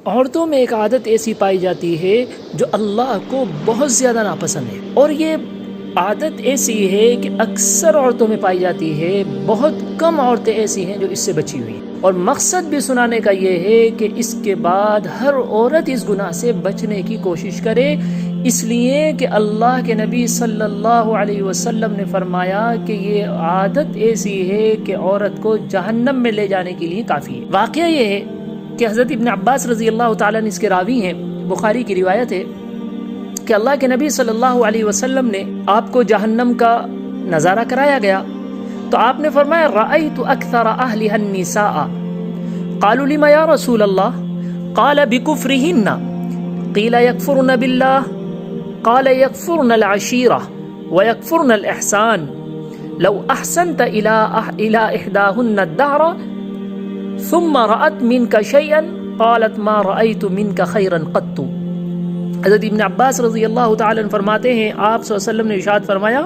عورتوں میں ایک عادت ایسی پائی جاتی ہے جو اللہ کو بہت زیادہ ناپسند ہے، اور یہ عادت ایسی ہے کہ اکثر عورتوں میں پائی جاتی ہے، بہت کم عورتیں ایسی ہیں جو اس سے بچی ہوئی ہیں۔ اور مقصد بھی سنانے کا یہ ہے کہ اس کے بعد ہر عورت اس گناہ سے بچنے کی کوشش کرے، اس لیے کہ اللہ کے نبی صلی اللہ علیہ وسلم نے فرمایا کہ یہ عادت ایسی ہے کہ عورت کو جہنم میں لے جانے کے لیے کافی ہے۔ واقعہ یہ ہے کہ حضرت ابن عباس رضی اللہ تعالیٰ عنہ اس کے راوی ہیں، بخاری کی روایت ہے کہ اللہ کے نبی صلی اللہ علیہ وسلم نے آپ کو جہنم کا نظارہ کرایا گیا تو آپ نے فرمایا رأیت اکثر اہلها النساء قالوا لما یا رسول اللہ قال بکفرہن قیل یکفرن باللہ قال یکفرن العشیرہ ویکفرن الاحسان لو احسنت الى احداہن الدہر ثم رأت منك شيئا قالت ما رأيت منك خيرا قط۔ حضرت ابن عباس رضی اللہ تعالیٰ عنہ فرماتے ہیں آپ صلی اللہ علیہ وسلم نے ارشاد فرمایا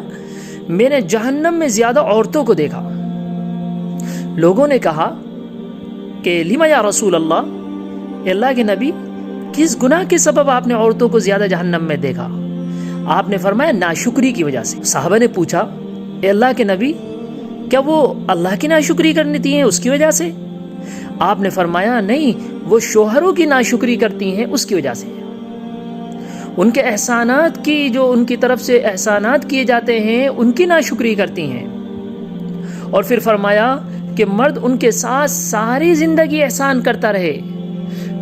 میں نے جہنم میں زیادہ عورتوں کو دیکھا۔ لوگوں نے کہا کہ لما یا رسول اللہ، اللہ کے نبی کس گناہ کے سبب آپ نے عورتوں کو زیادہ جہنم میں دیکھا؟ آپ نے فرمایا ناشکری کی وجہ سے۔ صحابہ نے پوچھا اے اللہ کے نبی کیا وہ اللہ کی ناشکری کرتی ہیں اس کی وجہ سے؟ آپ نے فرمایا نہیں، وہ شوہروں کی ناشکری کرتی ہیں اس کی وجہ سے، ان کے احسانات کی جو ان کی طرف سے احسانات کیے جاتے ہیں ان کی ناشکری کرتی ہیں۔ اور پھر فرمایا کہ مرد ان کے ساتھ ساری زندگی احسان کرتا رہے،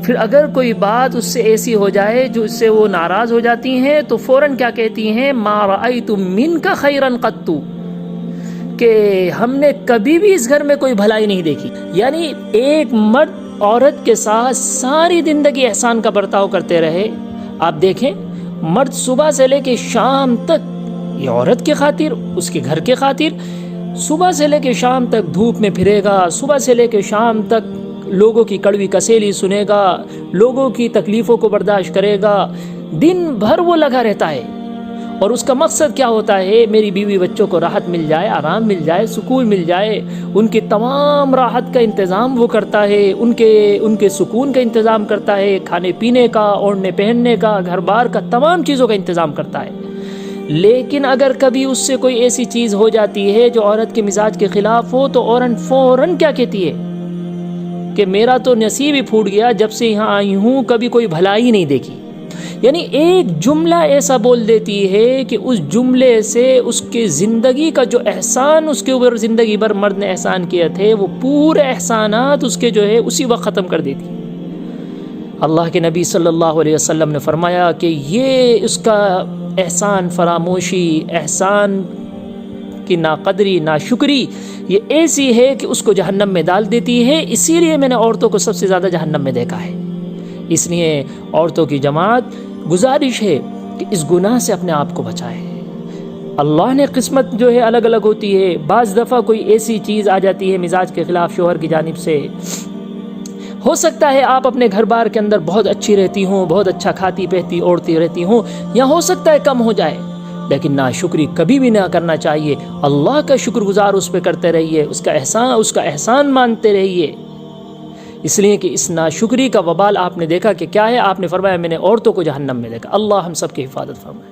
پھر اگر کوئی بات اس سے ایسی ہو جائے جو اس سے وہ ناراض ہو جاتی ہیں تو فوراً کیا کہتی ہیں ما رأیت منک خیرا قط، کہ ہم نے کبھی بھی اس گھر میں کوئی بھلائی نہیں دیکھی۔ یعنی ایک مرد عورت کے ساتھ ساری زندگی احسان کا برتاؤ کرتے رہے۔ آپ دیکھیں مرد صبح سے لے کے شام تک، یہ عورت کے خاطر، اس کے گھر کے خاطر صبح سے لے کے شام تک دھوپ میں پھرے گا، صبح سے لے کے شام تک لوگوں کی کڑوی کسیلی سنے گا، لوگوں کی تکلیفوں کو برداشت کرے گا، دن بھر وہ لگا رہتا ہے۔ اور اس کا مقصد کیا ہوتا ہے؟ میری بیوی بچوں کو راحت مل جائے، آرام مل جائے، سکون مل جائے، ان کی تمام راحت کا انتظام وہ کرتا ہے، ان کے سکون کا انتظام کرتا ہے، کھانے پینے کا، اوڑھنے پہننے کا، گھر بار کا، تمام چیزوں کا انتظام کرتا ہے۔ لیکن اگر کبھی اس سے کوئی ایسی چیز ہو جاتی ہے جو عورت کے مزاج کے خلاف ہو تو فوراً کیا کہتی ہے کہ میرا تو نصیب ہی پھوٹ گیا، جب سے یہاں آئی ہوں کبھی کوئی بھلائی نہیں دیکھی۔ یعنی ایک جملہ ایسا بول دیتی ہے کہ اس جملے سے اس کی زندگی کا جو احسان اس کے اوپر زندگی بھر مرد نے احسان کیا تھے وہ پورے احسانات اس کے جو ہے اسی وقت ختم کر دیتی۔ اللہ کے نبی صلی اللہ علیہ وسلم نے فرمایا کہ یہ اس کا احسان فراموشی، احسان کی ناقدری، ناشکری یہ ایسی ہے کہ اس کو جہنم میں ڈال دیتی ہے۔ اسی لیے میں نے عورتوں کو سب سے زیادہ جہنم میں دیکھا ہے۔ اس لیے عورتوں کی جماعت گزارش ہے کہ اس گناہ سے اپنے آپ کو بچائے۔ اللہ نے قسمت جو ہے الگ الگ ہوتی ہے، بعض دفعہ کوئی ایسی چیز آ جاتی ہے مزاج کے خلاف شوہر کی جانب سے، ہو سکتا ہے آپ اپنے گھر بار کے اندر بہت اچھی رہتی ہوں، بہت اچھا کھاتی پہنتی اوڑھتی رہتی ہوں، یا ہو سکتا ہے کم ہو جائے، لیکن ناشکری کبھی بھی نہ کرنا چاہیے۔ اللہ کا شکر گزار اس پہ کرتے رہیے، اس کا احسان مانتے رہیے، اس لیے کہ اس ناشکری کا وبال آپ نے دیکھا کہ کیا ہے۔ آپ نے فرمایا میں نے عورتوں کو جہنم میں دیکھا۔ اللہ ہم سب کی حفاظت فرمائے۔